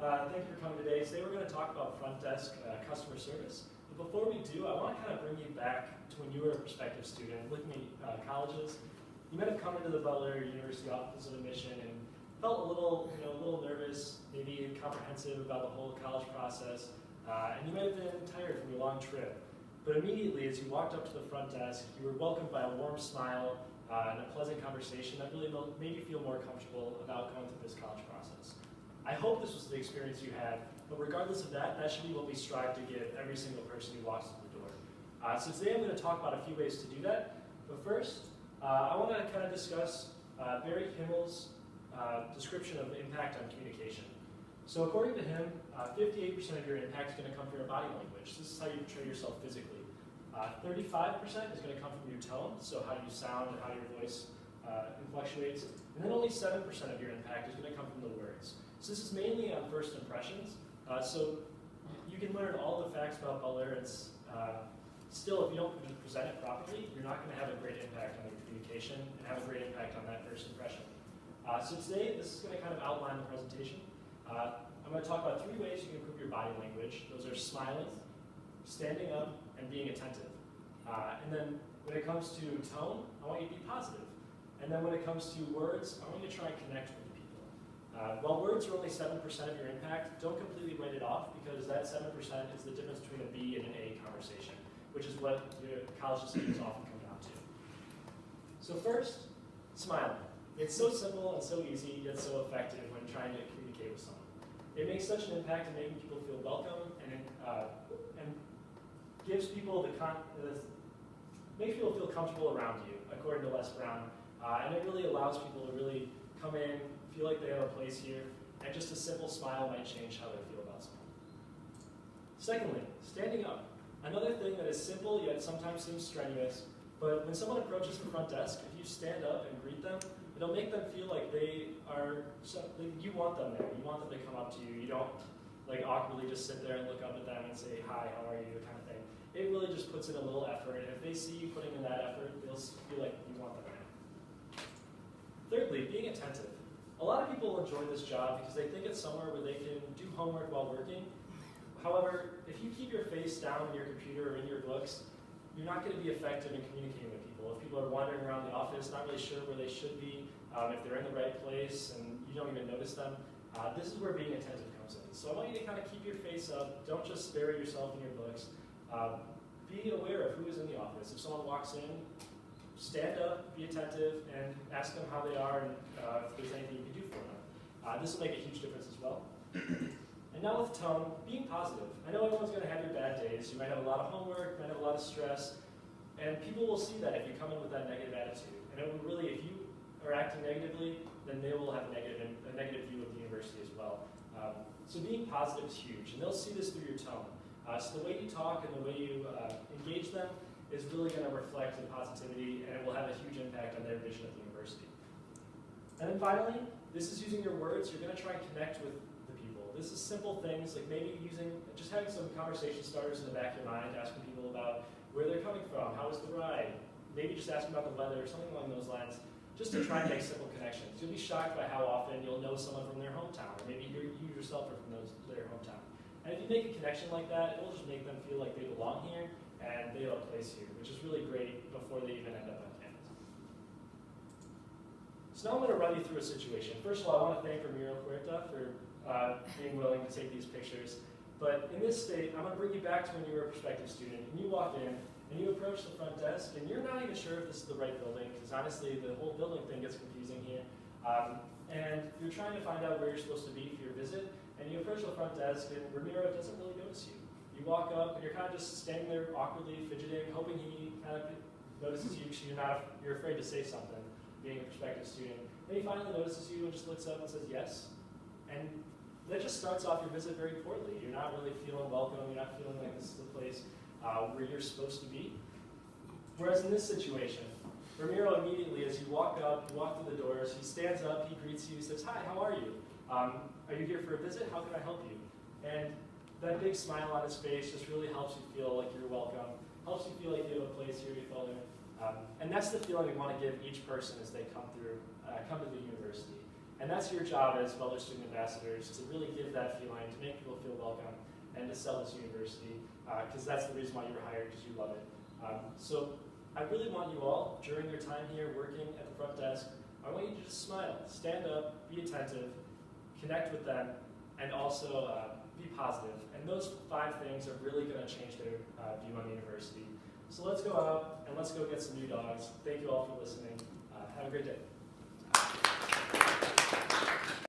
Thank you for coming today. Today we're going to talk about front desk customer service. But before we do, I want to kind of bring you back to when you were a prospective student looking at colleges. You might have come into the Butler University Office of Admission and felt a little nervous, maybe incomprehensive about the whole college process, and you might have been tired from your long trip. But immediately, as you walked up to the front desk, you were welcomed by a warm smile and a pleasant conversation that really made you feel more comfortable about going through this college process. I hope this was the experience you had, but regardless of that, that should be what we strive to give every single person who walks through the door. So today I'm going to talk about a few ways to do that, but first, I want to kind of discuss Barry Himmel's description of impact on communication. So according to him, 58% of your impact is going to come from your body language. This is how you portray yourself physically. 35% is going to come from your tone, so how you sound and how your voice fluctuates. And then only 7% of your impact is going to come from the words. So this is mainly on first impressions. So you can learn all the facts about Butler, and still, if you don't present it properly, you're not going to have a great impact on your communication and have a great impact on that first impression. So today, this is going to kind of outline the presentation. I'm going to talk about 3 ways you can improve your body language. Those are smiling, standing up, and being attentive. And then when it comes to tone, I want you to be positive. And then when it comes to words, I want you to try and connect with people. While words are only 7% of your impact, don't completely write it off, because that 7% is the difference between a B and an A conversation, which is what your college decisions often come down to. So first, smiling. It's so simple and so easy, yet so effective when trying to communicate with someone. It makes such an impact in making people feel welcome, and gives people makes people feel comfortable around you, according to Les Brown. And it really allows people to really come in, feel like they have a place here, and just a simple smile might change how they feel about someone. Secondly, standing up. Another thing that is simple yet sometimes seems strenuous, but when someone approaches the front desk, if you stand up and greet them, it'll make them feel like you want them there. You want them to come up to you. You don't awkwardly just sit there and look up at them and say, "Hi, how are you?" kind of thing. It really just puts in a little effort, and if they see you putting in that effort, they'll feel like you want them there. Thirdly, being attentive. A lot of people enjoy this job because they think it's somewhere where they can do homework while working. However, if you keep your face down in your computer or in your books, you're not going to be effective in communicating with people. If people are wandering around the office, not really sure where they should be, if they're in the right place and you don't even notice them, this is where being attentive comes in. So I want you to kind of keep your face up. Don't just stare at yourself in your books. Be aware of who is in the office. If someone walks in, stand up, be attentive, and ask them how they are and if there's anything you can do for them. This will make a huge difference as well. And now with tone, being positive. I know everyone's going to have your bad days. You might have a lot of homework, might have a lot of stress, and people will see that if you come in with that negative attitude. And it will really, if you are acting negatively, then they will have a negative view of the university as well. So being positive is huge, and they'll see this through your tone. So the way you talk and the way you engage them is really going to reflect in positivity, and it will have a huge impact on their vision of the university. And then finally, this is using your words. You're going to try and connect with the people. This is simple things, like maybe just having some conversation starters in the back of your mind, asking people about where they're coming from, how was the ride, maybe just asking about the weather, something along those lines, just to try and make simple connections. You'll be shocked by how often you'll know someone from their hometown, or maybe you yourself are from their hometown. And if you make a connection like that, it will just make them feel like they belong here and they have a place here, which is really great before they even end up on campus. So now I'm going to run you through a situation. First of all, I want to thank Ramiro Huerta for being willing to take these pictures. But in this state, I'm going to bring you back to when you were a prospective student, and you walk in, and you approach the front desk, and you're not even sure if this is the right building, because honestly, the whole building thing gets confusing here. And you're trying to find out where you're supposed to be for your visit, and you approach the front desk, and Ramiro doesn't really notice you. You walk up, and you're kind of just standing there awkwardly fidgeting, hoping he kind of notices you, because you're afraid to say something, being a prospective student. Then he finally notices you and just looks up and says yes. And that just starts off your visit very poorly. You're not really feeling welcome. You're not feeling like this is the place where you're supposed to be. Whereas in this situation, Ramiro immediately, as you walk up, you walk through the doors, he stands up, he greets you, he says, "Hi, how are you? Are you here for a visit? How can I help you?" And that big smile on his face just really helps you feel like you're welcome, helps you feel like you have a place here to fill in. And that's the feeling we want to give each person as they come to the university. And that's your job as Butler Student Ambassadors, to really give that feeling, to make people feel welcome, and to sell this university, because that's the reason why you were hired, because you love it. So I really want you all, during your time here working at the front desk, I want you to just smile, stand up, be attentive, connect with them, and also be positive. And those 5 things are really going to change their view on the university. So let's go out and let's go get some new dogs. Thank you all for listening. Have a great day.